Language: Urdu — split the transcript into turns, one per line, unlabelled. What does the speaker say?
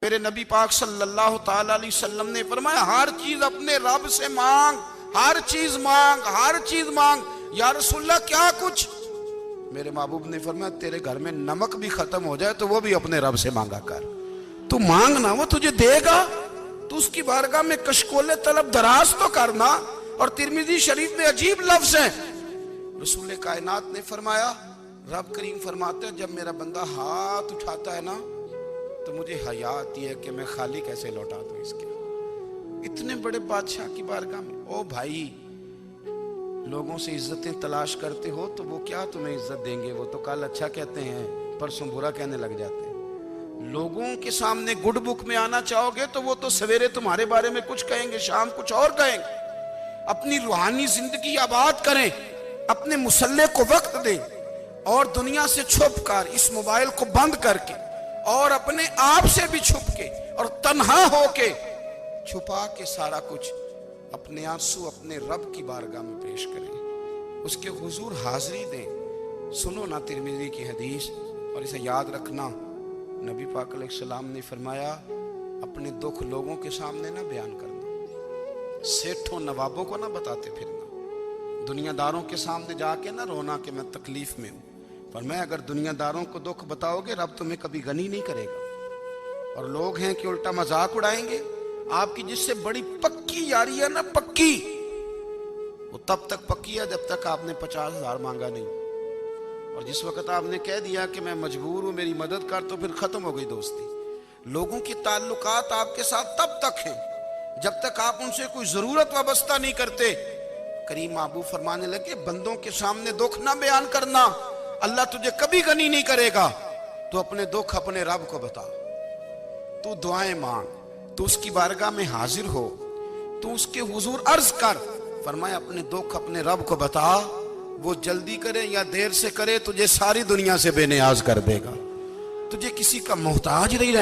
میرے نبی پاک صلی اللہ تعالی علیہ وسلم نے فرمایا ہر چیز اپنے رب سے مانگ، ہر چیز مانگ، ہر چیز مانگ۔ یا رسول اللہ کیا کچھ؟ میرے محبوب نے فرمایا تیرے گھر میں نمک بھی ختم ہو جائے تو وہ بھی اپنے رب سے مانگا کر، تو مانگنا وہ تجھے دے گا، تو اس کی بارگاہ میں کشکول طلب دراز تو کرنا۔ اور ترمذی شریف میں عجیب لفظ ہیں، رسول کائنات نے فرمایا، رب کریم فرماتے ہیں جب میرا بندہ ہاتھ اٹھاتا ہے نا تو مجھے حیا آتی ہے کہ میں خالی کیسے لوٹا دوں اس کے۔ اتنے بڑے بادشاہ کی بارگاہ میں، او بھائی لوگوں سے عزتیں تلاش کرتے ہو تو وہ کیا تمہیں عزت دیں گے؟ وہ تو کل اچھا کہتے ہیں پرسوں برا کہنے لگ جاتے ہیں۔ لوگوں کے سامنے گڈ بک میں آنا چاہو گے تو وہ تو سویرے تمہارے بارے میں کچھ کہیں گے، شام کچھ اور کہیں گے۔ اپنی روحانی زندگی آباد کریں، اپنے مسلح کو وقت دیں، اور دنیا سے چھپ کر اس موبائل کو بند کر کے اور اپنے آپ سے بھی چھپ کے اور تنہا ہو کے چھپا کے سارا کچھ اپنے آنسو اپنے رب کی بارگاہ میں پیش کریں، اس کے حضور حاضری دیں۔ سنو نا ترمذی کی حدیث اور اسے یاد رکھنا، نبی پاک علیہ السلام نے فرمایا اپنے دکھ لوگوں کے سامنے نہ بیان کرنا، سیٹھوں نوابوں کو نہ بتاتے پھرنا، دنیا داروں کے سامنے جا کے نہ رونا کہ میں تکلیف میں ہوں۔ فرمایا اگر دنیا داروں کو دکھ بتاؤ گے رب تمہیں کبھی غنی نہیں کرے گا۔ اور لوگ ہیں کہ الٹا مذاق اڑائیں گے۔ آپ کی جس سے بڑی پکی یاری ہے نا، پکی، وہ تب تک پکی ہے جب تک آپ نے 50,000 مانگا نہیں، اور جس وقت آپ نے کہہ دیا کہ میں مجبور ہوں میری مدد کر تو پھر ختم ہو گئی دوستی۔ لوگوں کی تعلقات آپ کے ساتھ تب تک ہیں جب تک آپ ان سے کوئی ضرورت وابستہ نہیں کرتے۔ کریم محبوب فرمانے لگے بندوں کے سامنے دکھ نہ بیان کرنا، اللہ تجھے کبھی غنی نہیں کرے گا۔ تو اپنے دکھ اپنے رب کو بتا، تو دعائیں مانگ، تو اس کی بارگاہ میں حاضر ہو، تو اس کے حضور عرض کر۔ فرمایا اپنے دکھ اپنے رب کو بتا، وہ جلدی کرے یا دیر سے کرے تجھے ساری دنیا سے بے نیاز کر دے گا، تجھے کسی کا محتاج نہیں رہے